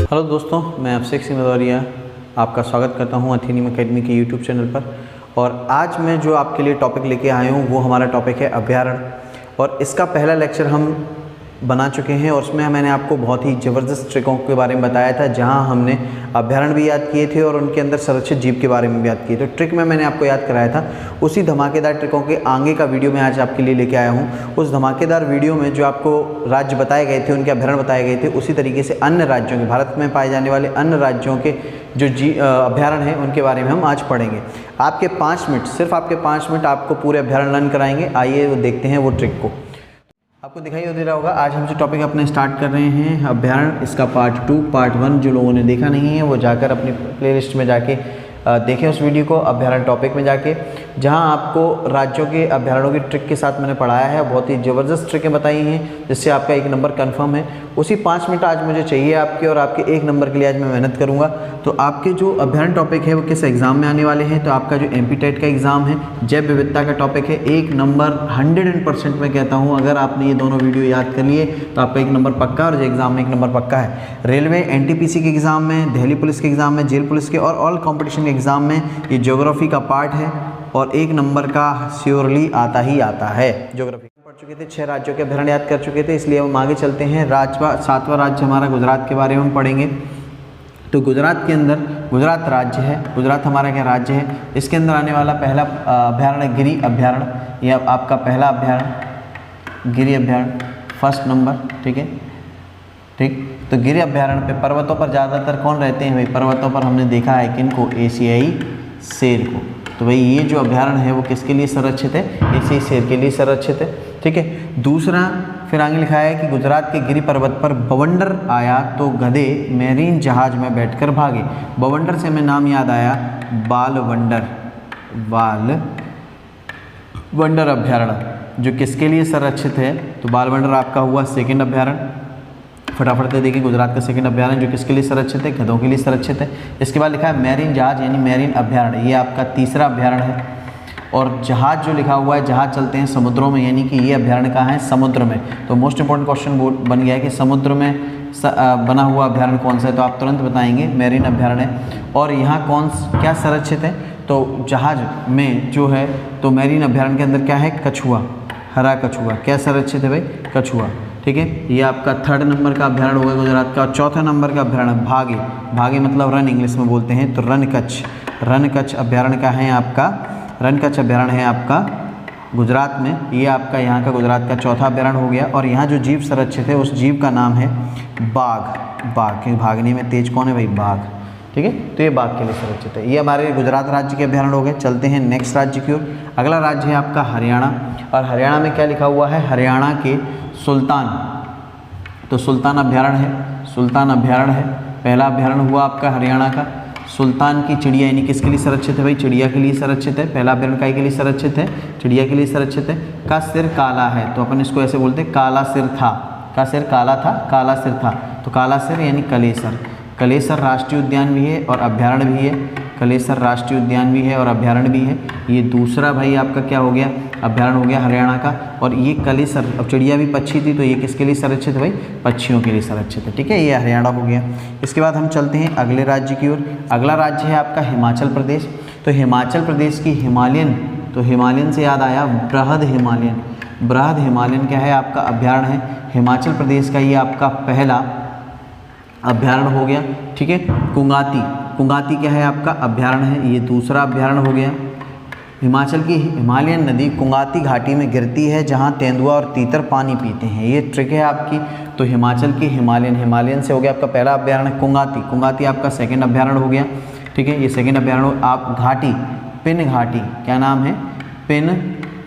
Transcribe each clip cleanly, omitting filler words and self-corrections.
Hello दोस्तों, मैं अभिषेक सिंह भदौरिया आपका स्वागत करता हूं अथेनियम एकेडमी के यूट्यूब चैनल पर। और आज मैं जो आपके लिए टॉपिक लेके आया हूं वो हमारा टॉपिक है अभ्यारण्य। और इसका पहला लेक्चर हम बना चुके हैं और उसमें मैंने आपको बहुत ही ज़बरदस्त ट्रिकों के बारे में बताया था, जहां हमने अभ्यारण्य भी याद किए थे और उनके अंदर संरक्षित जीव के बारे में भी याद किए। तो ट्रिक में मैंने आपको याद कराया था, उसी धमाकेदार ट्रिकों के आगे का वीडियो मैं आज आपके लिए लेके आया हूं। उस धमाकेदार वीडियो में जो आपको राज्य बताए गए थे, उनके अभ्यारण्य बताए गए थे, उसी तरीके से अन्य राज्यों के, भारत में पाए जाने वाले अन्य राज्यों के जो अभ्यारण्य हैं उनके बारे में हम आज पढ़ेंगे। आपके 5 मिनट, सिर्फ आपके 5 मिनट आपको पूरे अभ्यारण्य लर्न कराएंगे। आइए वो देखते हैं वो ट्रिक को। आपको दिखाई दे रहा होगा, आज हम जो टॉपिक अपने स्टार्ट कर रहे हैं अभ्यारण्य, इसका पार्ट 2। पार्ट 1 जो लोगों ने देखा नहीं है वो जाकर अपनी प्लेलिस्ट में जाके देखें उस वीडियो को, अभ्यारण्य टॉपिक में जाके, जहां आपको राज्यों के अभ्यारण्यों की ट्रिक के साथ मैंने पढ़ाया है। बहुत ही ज़बरदस्त ट्रिकें बताई हैं जिससे आपका 1 नंबर कंफर्म है। उसी 5 मिनट आज मुझे चाहिए आपके, और आपके 1 नंबर के लिए आज मैं मेहनत करूंगा। तो आपके जो अभ्यारण्य टॉपिक है वो किस एग्ज़ाम में आने वाले हैं, तो आपका जो MP टेट का एग्ज़ाम है, जैव विविधता का टॉपिक है, 1 नंबर 100% मैं कहता हूँ। अगर आपने ये दोनों वीडियो याद कर लिए तो आपका 1 नंबर पक्का, और जो एग्ज़ाम में 1 नंबर पक्का है। रेलवे NTPC के एग्ज़ाम में, दिल्ली पुलिस के एग्ज़ाम में, जेल पुलिस के और ऑल कॉम्पिटिशन के एग्ज़ाम में ये ज्योग्राफी का पार्ट है और 1 नंबर का श्योरली आता ही आता है। ज्योग्राफी पढ़ चुके थे, 6 राज्यों के अभ्यारण्य याद कर चुके थे, इसलिए हम आगे चलते हैं। 7वां राज्य हमारा गुजरात के बारे में हम पढ़ेंगे। तो गुजरात के अंदर, गुजरात राज्य है, गुजरात हमारा क्या राज्य है, इसके अंदर आने वाला पहला अभ्यारण्य गिरि अभ्यारण्य। यह आपका पहला अभ्यारण्य गिरि अभ्यारण्य, फर्स्ट नंबर। ठीक है, ठीक। तो गिरि अभ्यारण्य पे पर्वतों पर ज़्यादातर कौन रहते हैं भाई? पर्वतों पर हमने देखा है किनको? एशियाई शेर को। तो भाई ये जो अभ्यारण्य है वो किसके लिए संरक्षित है? एशियाई शेर के लिए संरक्षित है। ठीक है। दूसरा फिर आगे लिखा है कि गुजरात के गिरि पर्वत पर बवंडर आया तो गधे मैरीन जहाज में बैठकर भागे। बवंडर से हमें नाम याद आया, बालवंडर, बालवंडर अभ्यारण्य जो किसके लिए संरक्षित है? तो बालवंडर आपका हुआ 2nd अभ्यारण्य। फटाफट से देखिए, गुजरात का 2nd अभ्यारण्य जो किसके लिए संरक्षित है? गधों के लिए संरक्षित है। इसके बाद लिखा है मैरीन जहाज यानी मैरीन अभ्यारण्य, ये आपका 3रा अभ्यारण्य है। और जहाज जो लिखा हुआ है, जहाज चलते हैं समुद्रों में, यानी कि ये अभ्यारण्य कहाँ है? समुद्र में। तो मोस्ट इंपॉर्टेंट क्वेश्चन बन गया है कि समुद्र में बना हुआ अभ्यारण्य कौन सा है? तो आप तुरंत बताएंगे मैरीन अभ्यारण्य। और यहाँ क्या संरक्षित है? तो जहाज में जो है, तो मैरीन अभ्यारण्य के अंदर क्या है? कछुआ, हरा कछुआ। क्या संरक्षित है भाई? कछुआ। ठीक है, ये आपका 3rd नंबर का अभ्यारण्य होगा गुजरात का। 4था नंबर का अभ्यारण्य भागे, भागे मतलब रन इंग्लिश में बोलते हैं, तो रनकच्छ, रनकच्छ अभ्यारण्य का है आपका, रनकच्छ अभ्यारण्य है आपका गुजरात में। ये आपका यहाँ का गुजरात का 4था अभ्यारण्य हो गया। और यहाँ जो जीव संरक्षित है उस जीव का नाम है बाघ। बाघ, क्योंकि भागने में तेज कौन है भाई? बाघ। ठीक है, तो ये बाघ के लिए संरक्षित है। ये हमारे गुजरात राज्य के अभ्यारण्य हो गए। चलते हैं नेक्स्ट राज्य की ओर। अगला राज्य है आपका हरियाणा। और हरियाणा में क्या लिखा हुआ है? हरियाणा के सुल्तान, तो सुल्तान अभ्यारण्य है, सुल्तान अभ्यारण्य है। पहला अभ्यारण्य हुआ आपका हरियाणा का। सुल्तान की चिड़िया यानी किसके लिए संरक्षित है भाई? चिड़िया के लिए संरक्षित है। पहला अभ्यारण्य काय के लिए संरक्षित है? चिड़िया के लिए संरक्षित है। का सिर काला है, तो अपन इसको ऐसे बोलते हैं काला सिर था, का सिर काला था, काला सिर था। तो काला सिर यानी कलेसर। कलेसर राष्ट्रीय उद्यान भी है और अभ्यारण्य भी है। कलेसर राष्ट्रीय उद्यान भी है और अभ्यारण्य भी है। ये दूसरा भाई आपका क्या हो गया? अभ्यारण्य हो गया हरियाणा का। और ये कलेसर, अब चिड़िया भी पक्षी थी तो ये किसके लिए संरक्षित है भाई? पक्षियों के लिए संरक्षित है। ठीक है, ये हरियाणा हो गया। इसके बाद हम चलते हैं अगले राज्य की ओर। अगला राज्य है आपका हिमाचल प्रदेश। तो हिमाचल प्रदेश की हिमालयन, तो हिमालयन से याद आया बृहद हिमालयन। बृहद हिमालयन क्या है? आपका अभ्यारण्य है। हिमाचल प्रदेश का ये आपका पहला अभ्यारण्य हो गया। ठीक है। कुंगाती, कुंगाती क्या है? आपका अभ्यारण्य है। ये दूसरा अभ्यारण्य हो गया। हिमाचल की हिमालयन नदी कुंगाती घाटी में गिरती है, जहां तेंदुआ और तीतर पानी पीते हैं। ये ट्रिक है आपकी। तो हिमाचल की हिमालयन, हिमालयन से हो गया आपका पहला अभ्यारण्य कुंगाती। कुंगाती आपका 2nd अभ्यारण्य हो गया। ठीक है, ये 2nd अभ्यारण्य। आप घाटी, पिन घाटी, क्या नाम है? पिन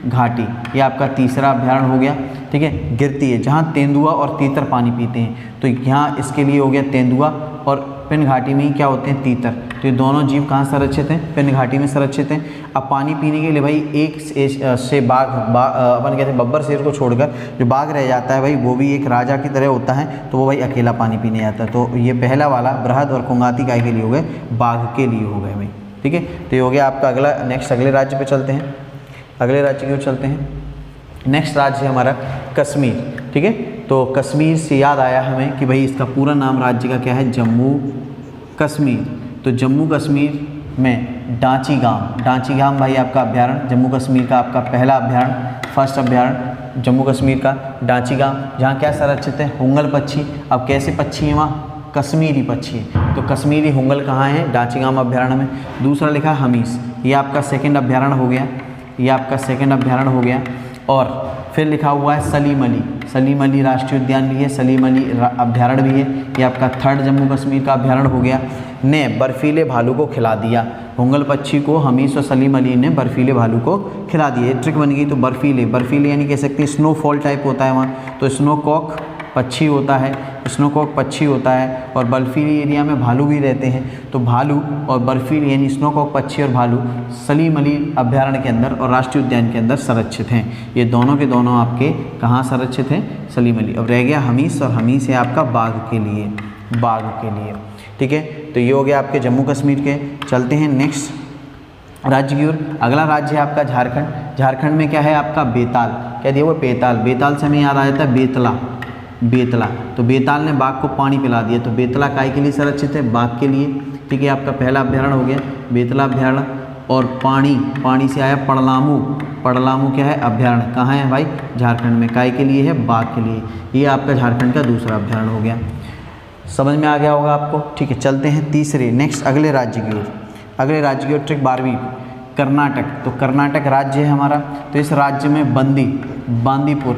घाटी, ये आपका 3रा अभ्यारण्य हो गया। ठीक है, गिरती है जहाँ तेंदुआ और तीतर पानी पीते हैं। तो यहाँ इसके लिए हो गया तेंदुआ, और पिन घाटी में ही क्या होते हैं? तीतर। तो ये दोनों जीव कहाँ संरक्षित हैं? पिन घाटी में संरक्षित हैं। अब पानी पीने के लिए भाई एक से बाघ, अपन कहते हैं बब्बर शेर को छोड़कर जो बाघ रह जाता है भाई, वो भी एक राजा की तरह होता है, तो वो भाई अकेला पानी पीने जाता है। तो ये पहला वाला बृहद और कुंगाती काय के लिए हो गए? बाघ के लिए हो गए भाई। ठीक है, तो ये हो गया आपका अगला। नेक्स्ट अगले राज्य पे चलते हैं। अगले राज्य की ओर चलते हैं। नेक्स्ट राज्य है हमारा कश्मीर। ठीक है। तो कश्मीर से याद आया हमें कि भाई इसका पूरा नाम राज्य का क्या है, जम्मू कश्मीर। तो जम्मू कश्मीर में डांचीगाम भाई आपका अभ्यारण्य, जम्मू कश्मीर का आपका पहला अभ्यारण्य, फर्स्ट अभ्यारण्य जम्मू कश्मीर का डांचीगाम, जहाँ क्या संरक्षित है, हुंगल पक्षी। अब कैसे पक्षी हैं वहाँ, कश्मीरी पक्षी है, तो कश्मीरी हुंगल कहाँ है, डांचीगाम अभ्यारण्य में। दूसरा लिखा है हमीस, ये आपका सेकंड अभ्यारण्य हो गया, ये आपका सेकंड अभ्यारण्य हो गया। और फिर लिखा हुआ है सलीम अली राष्ट्रीय उद्यान भी है, सलीम अली अभ्यारण्य भी है, ये आपका थर्ड जम्मू कश्मीर का अभ्यारण्य हो गया। ने बर्फीले भालू को खिला दिया, हुंगल पक्षी को हमीस और सलीम अली ने बर्फीले भालू को खिला दिया। ये ट्रिक बन गई। तो बर्फीले यानी कह सकते हैं स्नोफॉल टाइप होता है वहाँ, तो स्नोकॉक पक्षी होता है, स्नोकॉक पक्षी होता है। और बर्फीली एरिया में भालू भी रहते हैं, तो भालू और बर्फीली यानी स्नोकॉक पक्षी और भालू सलीम अली अभ्यारण्य के अंदर और राष्ट्रीय उद्यान के अंदर संरक्षित हैं। ये दोनों के दोनों आपके कहाँ संरक्षित हैं, सलीम अली। अब रह गया हमीस, और हमीस है आपका बाघ के लिए, ठीक है। तो ये हो गया आपके जम्मू कश्मीर के। चलते हैं नेक्स्ट राज्य की ओर। अगला राज्य है आपका झारखंड में क्या है आपका बेताल, क्या दिया हुआ, बेताल से हमें याद आ जाता है बेतला। तो बेताल ने बाघ को पानी पिला दिया, तो बेतला काय के लिए संरक्षित है, बाघ के लिए, ठीक है। आपका पहला अभ्यारण्य हो गया बेतला अभ्यारण्य। और पानी से आया पड़लामू क्या है, अभ्यारण्य, कहाँ है भाई, झारखंड में, काय के लिए है, बाघ के लिए। ये आपका झारखंड का दूसरा अभ्यारण्य हो गया। समझ में आ गया होगा आपको, ठीक है। चलते हैं तीसरे नेक्स्ट अगले राज्य की ओर। ट्रिक 12वीं, कर्नाटक। तो कर्नाटक राज्य है हमारा। तो इस राज्य में बांदीपुर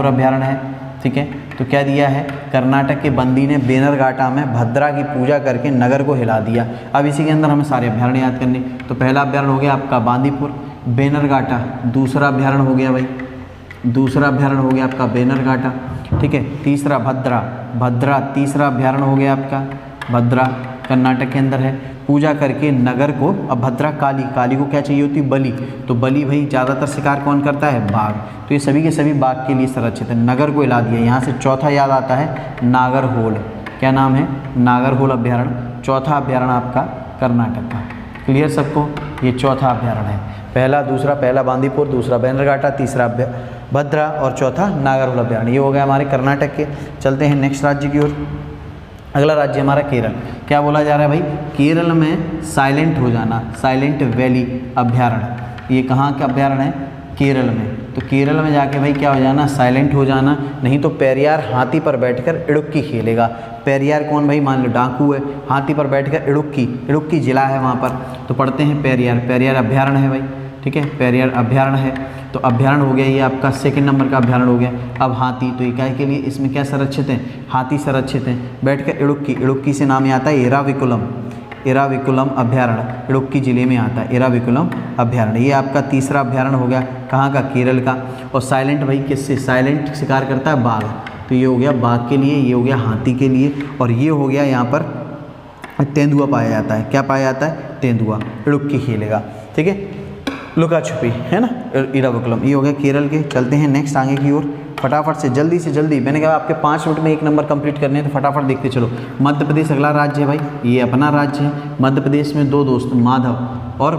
अभ्यारण्य है, ठीक है। तो क्या दिया है, कर्नाटक के बंदी ने बेनरघाटा में भद्रा की पूजा करके नगर को हिला दिया। अब इसी के अंदर हमें सारे अभ्यारण्य याद करने। तो पहला अभ्यारण्य हो गया आपका बांदीपुर, बेनरघाटा दूसरा अभ्यारण्य हो गया भाई, आपका बेनरघाटा, ठीक है। तीसरा भद्रा तीसरा अभ्यारण्य हो गया आपका भद्रा, कर्नाटक के अंदर है। पूजा करके नगर को, अब भद्रा काली को क्या चाहिए होती, बलि। तो बलि भाई ज़्यादातर शिकार कौन करता है, बाघ। तो ये सभी के सभी बाघ के लिए संरक्षित है, नगर को हिला दिया। यहाँ से चौथा याद आता है नागरहोल, क्या नाम है, नागरहोल अभ्यारण्य, चौथा अभ्यारण्य आपका कर्नाटक का। क्लियर सबको, ये चौथा अभ्यारण्य है। पहला बांदीपुर, दूसरा बेनरघाटा, तीसरा भद्रा और चौथा नागरहोल अभ्यारण्य। ये हो गया हमारे कर्नाटक के। चलते हैं नेक्स्ट राज्य की ओर। अगला राज्य हमारा केरल। क्या बोला जा रहा है भाई, केरल में साइलेंट हो जाना, साइलेंट वैली अभ्यारण्य। ये कहाँ का अभ्यारण्य है, केरल में। तो केरल में जाके भाई क्या हो जाना, साइलेंट हो जाना, नहीं तो पेरियार हाथी पर बैठकर इडुक्की खेलेगा। पेरियार कौन भाई, मान लो डाकू है, हाथी पर बैठकर इडुक्की जिला है वहाँ पर। तो पढ़ते हैं पेरियार अभ्यारण्य है भाई, ठीक है, पेरियार अभ्यारण्य है। तो अभ्यारण्य हो गया, ये आपका सेकंड नंबर का अभ्यारण्य हो गया। अब हाथी, तो इकाई के लिए इसमें क्या संरक्षित है, हाथी संरक्षित है। बैठकर इडुक्की से नाम आता है एराविकुलम अभ्यारण्य, इडुक्की जिले में आता है एराविकुलम अभ्यारण्य। ये आपका तीसरा अभ्यारण्य हो गया, कहाँ का, केरल का। और साइलेंट भाई किससे, साइलेंट शिकार करता है बाघ। तो ये हो गया बाघ के लिए, ये हो गया हाथी के लिए, और ये हो गया यहाँ पर तेंदुआ पाया जाता है। क्या पाया जाता है, तेंदुआ, इडुक्की खेलेगा, ठीक है, लुका छुपी, है ना, एराविकुलम। ये हो गया केरल के। चलते हैं नेक्स्ट आगे की ओर, फटाफट से जल्दी। मैंने कहा आपके 5 मिनट में 1 नंबर कंप्लीट करने हैं, तो फटाफट देखते चलो। मध्य प्रदेश अगला राज्य है भाई, ये अपना राज्य है। मध्य प्रदेश में 2 दोस्त माधव और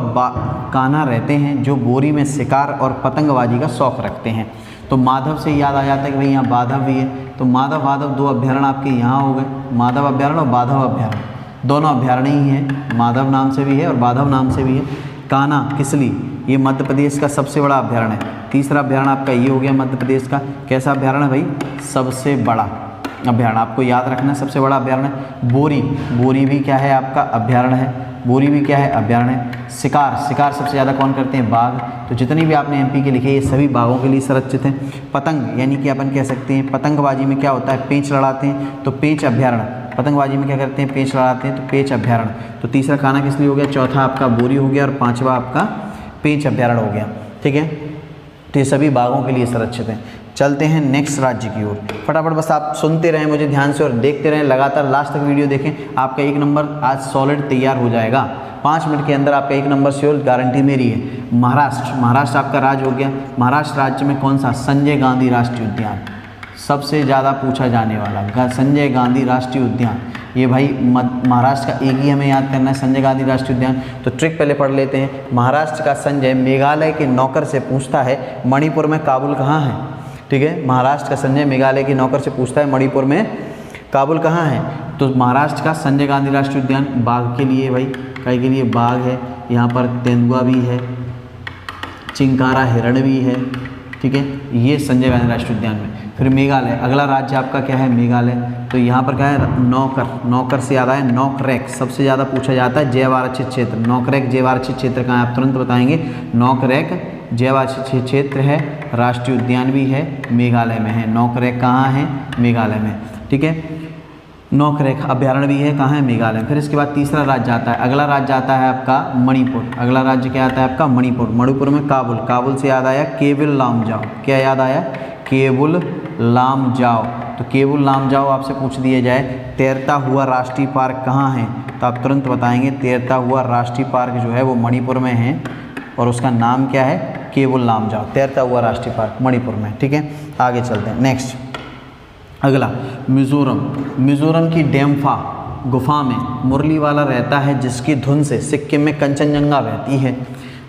कान्हा रहते हैं, जो बोरी में शिकार और पतंगबाजी का शौक़ रखते हैं। तो माधव से याद आ जाता है कि भाई यहाँ बाधव भी है। तो माधव 2 अभ्यारण्य आपके यहाँ हो गए, माधव अभ्यारण्य और बाधव अभ्यारण्य, दोनों अभ्यारण्य ही हैं, माधव नाम से भी है और बाधव नाम से भी है। कान्हा किसली, ये मध्य प्रदेश का सबसे बड़ा अभ्यारण्य है। तीसरा अभ्यारण्य आपका ये हो गया मध्य प्रदेश का, कैसा अभ्यारण्य भाई, सबसे बड़ा अभ्यारण्य, आपको याद रखना है, सबसे बड़ा अभ्यारण्य। बोरी भी क्या है आपका, अभ्यारण्य है, अभ्यारण्य। शिकार सबसे ज़्यादा कौन करते हैं, बाघ। तो जितनी भी आपने एमपी के लिखे, ये सभी बाघों के लिए संरक्षित हैं। पतंग यानी कि अपन कह सकते हैं पतंगबाजी में क्या होता है, पेंच लड़ाते हैं, तो पेंच अभ्यारण्य। पतंगबाजी में क्या करते हैं, पेंच लड़ाते हैं, तो पेंच अभ्यारण्य। तो तीसरा कान्हा किस लिए हो गया, चौथा आपका बोरी हो गया, और 5वां आपका पेंच अभ्यारण्य हो गया, ठीक है। तो ये सभी बाघों के लिए संरक्षित हैं। चलते हैं नेक्स्ट राज्य की ओर। फटाफट बस आप सुनते रहें मुझे ध्यान से और देखते रहें, लगातार लास्ट तक वीडियो देखें, आपका 1 नंबर आज सॉलिड तैयार हो जाएगा। 5 मिनट के अंदर आपका 1 नंबर श्योर, गारंटी मेरी है। महाराष्ट्र आपका राज्य हो गया। महाराष्ट्र राज्य में कौन सा, संजय गांधी राष्ट्रीय उद्यान, सबसे ज़्यादा पूछा जाने वाला संजय गांधी राष्ट्रीय उद्यान। ये भाई महाराष्ट्र का एक ही हमें याद करना है, संजय गांधी राष्ट्रीय उद्यान। तो ट्रिक पहले पढ़ लेते हैं। महाराष्ट्र का संजय मेघालय के नौकर से पूछता है मणिपुर में काबुल कहाँ है। ठीक है, महाराष्ट्र का संजय मेघालय के नौकर से पूछता है मणिपुर में काबुल कहाँ है। तो महाराष्ट्र का संजय गांधी राष्ट्रीय उद्यान बाघ के लिए भाई, कई के लिए बाघ है, यहाँ पर तेंदुआ भी है, चिंकारा हिरण भी है। ठीक है, ये संजय गांधी राष्ट्रीय उद्यान में। फिर मेघालय, अगला राज्य आपका क्या है, मेघालय। तो यहाँ पर क्या है, नौकर, नौकर से याद आया नौकरैक, सबसे ज़्यादा पूछा जाता है जैव आरक्षित क्षेत्र। नौकरैक जैव आरक्षित क्षेत्र कहाँ है, आप तुरंत बताएंगे। नौकरैक जैव आरक्षित क्षेत्र है, राष्ट्रीय उद्यान भी है, मेघालय में है। नौकरैक कहाँ है, मेघालय में। ठीक है, नौकरैक अभ्यारण्य भी है, कहाँ है, मेघालय। फिर इसके बाद तीसरा राज्य आता है, अगला राज्य आता है आपका मणिपुर। अगला राज्य क्या आता है आपका, मणिपुर। मणिपुर में काबुल, काबुल से याद आया केवल लामजाओ। क्या याद आया, केवल लामजाओ। तो केवल लामजाओ आपसे पूछ दिया जाए तैरता हुआ राष्ट्रीय पार्क कहाँ है, तो आप तुरंत बताएंगे तैरता हुआ राष्ट्रीय पार्क जो है वो मणिपुर में है, और उसका नाम क्या है, केवल लामजाओ। तैरता हुआ राष्ट्रीय पार्क मणिपुर में। ठीक है, आगे चलते हैं। नेक्स्ट अगला मिज़ोरम। मिज़ोरम की डेम्फा गुफा में मुरली वाला रहता है जिसकी धुन से सिक्किम में कंचनजंगा बहती है।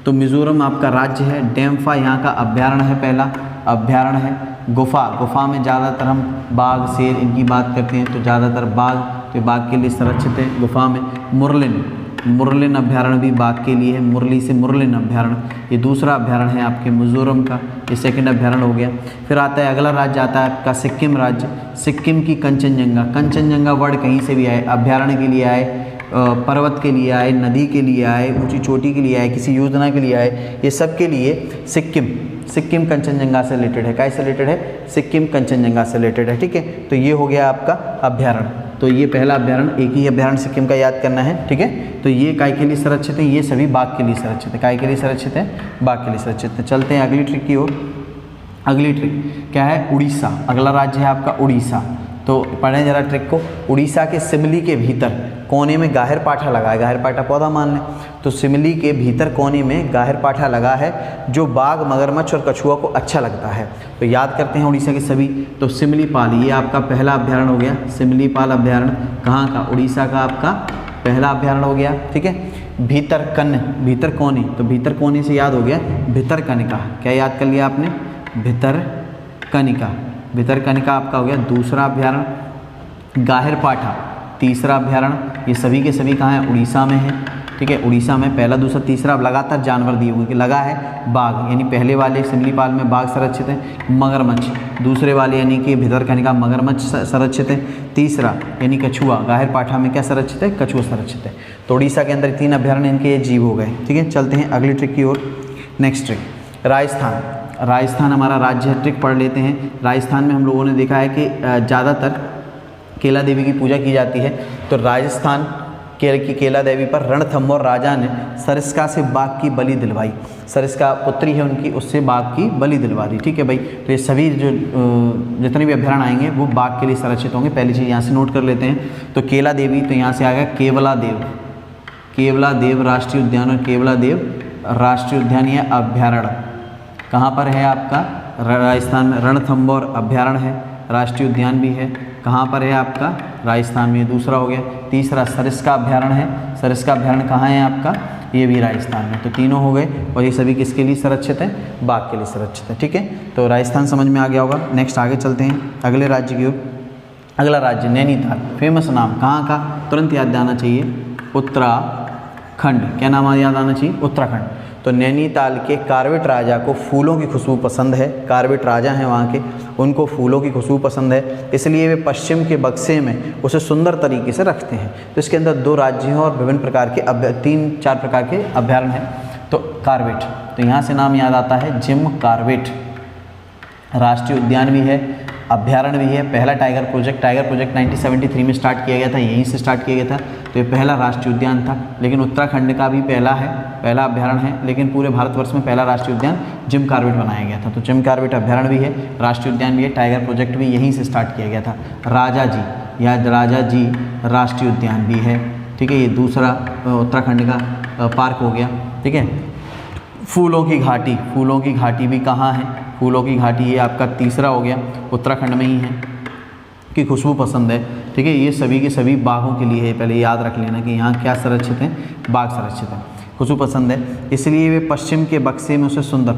तो मिज़ोरम आपका राज्य है, डेम्फा यहाँ का अभ्यारण्य है, पहला अभ्यारण्य है। गुफा, गुफा में ज़्यादातर हम बाघ शेर इनकी बात करते हैं, तो ज़्यादातर बाघ, तो बाघ के लिए संरक्षित है गुफा में। मुरलिन, मुरलिन अभ्यारण्य भी बाघ के लिए है, मुरली से मुरलिन अभ्यारण्य, ये दूसरा अभ्यारण्य है आपके मिज़ोरम का, ये सेकंड अभ्यारण्य हो गया। फिर आता है अगला राज्य आता है आपका सिक्किम राज्य। सिक्किम की कंचनजंगा, कंचनजंगा वर्ड कहीं से भी आए, अभ्यारण्य के लिए आए, पर्वत के लिए आए, नदी के लिए आए, ऊंची चोटी के लिए आए, किसी योजना के लिए आए, ये सब के लिए सिक्किम, सिक्किम कंचनजंगा से रिलेटेड है। कैसे रिलेटेड है, सिक्किम कंचनजंगा से रिलेटेड है। ठीक है, तो ये हो गया आपका अभ्यारण्य। तो ये पहला अभ्यारण्य, एक ही अभ्यारण्य सिक्किम का याद करना है। ठीक है, तो ये काय के लिए संरक्षित है, ये सभी बाघ के लिए संरक्षित है। काय के लिए संरक्षित है, बाघ के लिए संरक्षित है। चलते हैं अगली ट्रिक की ओर। अगली ट्रिक क्या है, उड़ीसा। अगला राज्य है आपका उड़ीसा। तो पढ़ें जरा ट्रिक को। उड़ीसा के सिमली के भीतर कोने में गाहर पाठा लगा है, गाहर पाठा पौधा मान लें, तो सिमली के भीतर कोने में गाहर पाठा लगा है जो बाघ, मगरमच्छ और कछुआ को अच्छा लगता है। तो याद करते हैं उड़ीसा के सभी। तो सिमलीपाल, ये आपका पहला अभ्यारण्य हो गया, सिमलीपाल अभ्यारण्य कहाँ का, उड़ीसा का आपका पहला अभ्यारण्य हो गया। ठीक है, भीतरकन्या, भीतरकोनी, तो भीतरकोनी से याद हो गया भितरकनिका। क्या याद कर लिया आपने, भितरकनिका। भितरकनिका आपका हो गया दूसरा अभ्यारण्य। गाहर पाठा तीसरा अभ्यारण्य। ये सभी के सभी कहाँ हैं, उड़ीसा में है। ठीक है, उड़ीसा में पहला, दूसरा, तीसरा, अब लगातार जानवर दिए हुए कि लगा है बाघ, यानी पहले वाले सिमलीपाल में बाघ संरक्षित है। मगरमच्छ दूसरे वाले यानी कि भितरकनिका मगरमच्छ संरक्षित है। तीसरा यानी कछुआ, गाहर पाठा में क्या संरक्षित है, कछुआ संरक्षित है। तो उड़ीसा के अंदर 3 अभ्यारण्य इनके जीव हो गए। ठीक है, चलते हैं अगली ट्रिक की ओर। Next trick, Rajasthan. राजस्थान हमारा राज्य है, ट्रिक पढ़ लेते हैं। राजस्थान में हम लोगों ने देखा है कि ज़्यादातर केला देवी की पूजा की जाती है। तो राजस्थान की केला देवी पर रणथंभौर राजा ने सरिस्का से बाघ की बलि दिलवाई। सरिस्का पुत्री है उनकी, उससे बाघ की बलि दिलवा दी। ठीक है भाई, तो ये सभी जो जितने भी अभ्यारण्य आएंगे वो बाघ के लिए संरक्षित होंगे। पहली चीज़ यहाँ से नोट कर लेते हैं। तो केला देवी, तो यहाँ से आ गया केवला देव, केवला देव राष्ट्रीय उद्यान, और केवला देव राष्ट्रीय उद्यान या अभ्यारण्य कहाँ पर है आपका, राजस्थान में। रणथंभौर अभ्यारण्य है, राष्ट्रीय उद्यान भी है, कहाँ पर है आपका, राजस्थान में, दूसरा हो गया। तीसरा सरिस्का अभ्यारण्य है, सरिस्का अभ्यारण्य कहाँ है आपका, ये भी राजस्थान में। तो तीनों हो गए, और ये सभी किसके लिए संरक्षित है, बाघ के लिए संरक्षित है। ठीक है, तो राजस्थान समझ में आ गया होगा। नेक्स्ट आगे चलते हैं अगले राज्य की ओर। अगला राज्य नैनीताल, फेमस नाम कहाँ का, तुरंत याद आना चाहिए, उत्तराखंड। क्या नाम याद आना चाहिए, उत्तराखंड। तो नैनीताल के कार्बेट राजा को फूलों की खुशबू पसंद है। कार्बेट राजा हैं वहाँ के, उनको फूलों की खुशबू पसंद है, इसलिए वे पश्चिम के बक्से में उसे सुंदर तरीके से रखते हैं। तो इसके अंदर 2 राज्य हैं और विभिन्न प्रकार के 3-4 प्रकार के अभ्यारण्य हैं। तो कार्बेट, तो यहाँ से नाम याद आता है जिम कार्बेट। राष्ट्रीय उद्यान भी है, अभ्यारण्य भी है। पहला टाइगर प्रोजेक्ट 1973 में स्टार्ट किया गया था, यहीं से स्टार्ट किया गया था। तो ये पहला राष्ट्रीय उद्यान था, लेकिन उत्तराखंड का भी पहला है, पहला अभ्यारण्य है। लेकिन पूरे भारतवर्ष में पहला राष्ट्रीय उद्यान जिम कार्बेट बनाया गया था। तो जिम कार्बेट अभ्यारण्य भी है, राष्ट्रीय उद्यान भी है, टाइगर प्रोजेक्ट भी यहीं से स्टार्ट किया गया था। राजा जी या राजा जी राष्ट्रीय उद्यान भी है। ठीक है, ये दूसरा उत्तराखंड का पार्क हो गया। ठीक है, फूलों की घाटी, फूलों की घाटी भी कहाँ है, फूलों की घाटी ये आपका तीसरा हो गया, उत्तराखंड में ही है। की खुशबू पसंद है। ठीक है, ये सभी के सभी बाघों के लिए है, पहले याद रख लेना कि यहाँ क्या संरक्षित हैं, बाघ संरक्षित हैं, खुशबू पसंद है, इसलिए वे पश्चिम के बक्से में उसे सुंदर,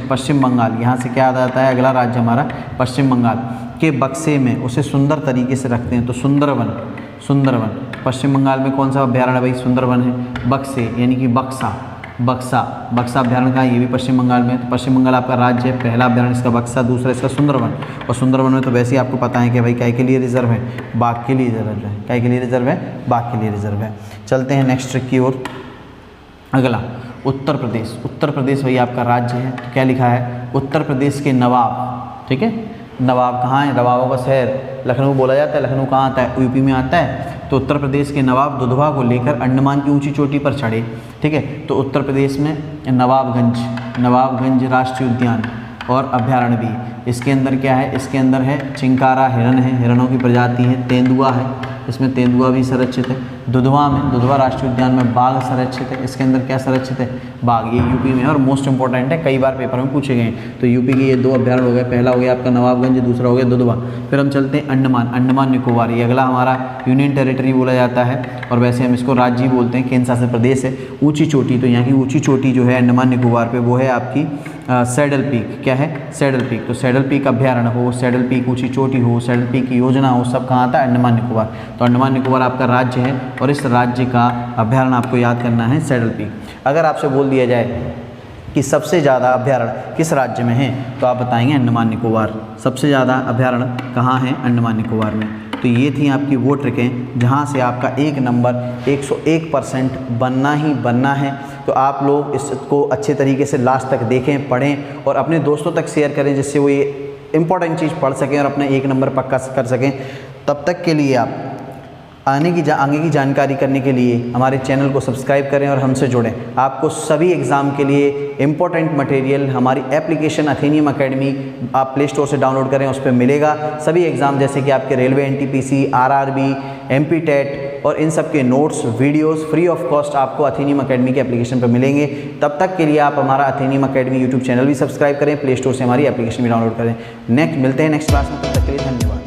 पश्चिम बंगाल, यहाँ से क्या याद आता है, अगला राज्य हमारा पश्चिम बंगाल के बक्से में उसे सुंदर तरीके से रखते हैं। तो सुंदरवन पश्चिम बंगाल में कौन सा अभ्यारण्य भाई, सुंदरवन है। बक्से यानी कि बक्सा अभ्यारण्य का, ये भी पश्चिम बंगाल में। तो पश्चिम बंगाल आपका राज्य है, पहला अभ्यारण्य इसका बक्सा, दूसरा इसका सुंदरवन। और सुंदरवन में तो वैसे ही आपको पता है कि भाई क्या के लिए रिजर्व है, बाघ के लिए रिजर्व है। क्या के लिए रिजर्व है, बाघ के लिए रिजर्व है। चलते हैं नेक्स्ट ट्रिक की ओर। अगला उत्तर प्रदेश भाई आपका राज्य है। तो क्या लिखा है, उत्तर प्रदेश के नवाब। ठीक है, नवाब कहाँ है, नवाबों का शहर लखनऊ बोला जाता है। लखनऊ कहाँ आता है, यूपी में आता है। तो उत्तर प्रदेश के नवाब दुधवा को लेकर अंडमान की ऊंची चोटी पर चढ़े। ठीक है, तो उत्तर प्रदेश में नवाबगंज राष्ट्रीय उद्यान और अभ्यारण्य भी। इसके अंदर क्या है, इसके अंदर है चिंकारा हिरण है, हिरणों की प्रजाति है। तेंदुआ है, इसमें तेंदुआ भी संरक्षित है। दुधवा राष्ट्रीय उद्यान में बाघ संरक्षित है। इसके अंदर क्या संरक्षित है, बाघ। ये यूपी में है और मोस्ट इंपॉर्टेंट है, कई बार पेपर में पूछे गए। तो यूपी के ये 2 अभ्यारण्य हो गए, पहला हो गया आपका नवाबगंज, दूसरा हो गया दुधवा। फिर हम चलते हैं अंडमान निकोबार। ये अगला हमारा यूनियन टेरिटरी बोला जाता है, और वैसे हम इसको राज्य बोलते हैं, केंद्र शासित प्रदेश है। ऊँची चोटी, तो यहाँ की ऊँची चोटी जो है अंडमान निकोबार पर, वो है आपकी सैडल पीक। क्या है, सैडल पीक। तो सैडल पीक अभ्यारण्य हो, सैडल पीक ऊंची चोटी हो, सैडल पीक की योजना हो, सब कहाँ आता है, अंडमान निकोबार। तो अंडमान निकोबार आपका राज्य है, और इस राज्य का अभ्यारण्य आपको याद करना है, सैडल पीक। अगर आपसे बोल दिया जाए कि सबसे ज़्यादा अभ्यारण्य किस राज्य में है, तो आप बताएंगे अंडमान निकोबार। सबसे ज़्यादा अभ्यारण्य कहाँ है, अंडमान निकोबार में। तो ये थी आपकी वो ट्रिकें जहाँ से आपका 1 नंबर 101% बनना ही बनना है। तो आप लोग इसको अच्छे तरीके से लास्ट तक देखें, पढ़ें और अपने दोस्तों तक शेयर करें, जिससे वो ये इंपॉर्टेंट चीज़ पढ़ सकें और अपना 1 नंबर पक्का कर सकें। तब तक के लिए आप आगे की जानकारी करने के लिए हमारे चैनल को सब्सक्राइब करें और हमसे जुड़ें। आपको सभी एग्ज़ाम के लिए इम्पोर्टेंट मटेरियल हमारी एप्लीकेशन अथेनियम एकेडमी आप प्ले स्टोर से डाउनलोड करें, उस पर मिलेगा। सभी एग्ज़ाम जैसे कि आपके railway, NTPC, RRB, MP TET और इन सब के notes, videos free of cost आपको अथेनियम एकेडमी के एप्लीकेशन पर मिलेंगे। तब तक के लिए आप हमारा अथेनियम एकेडमी यूट्यूब चैनल भी सब्सक्राइब करें, प्ले स्टोर से हमारी एप्लीकेशन भी डाउनलोड करें। मिलते हैं नेक्स्ट क्लास में, तब तक के लिए धन्यवाद।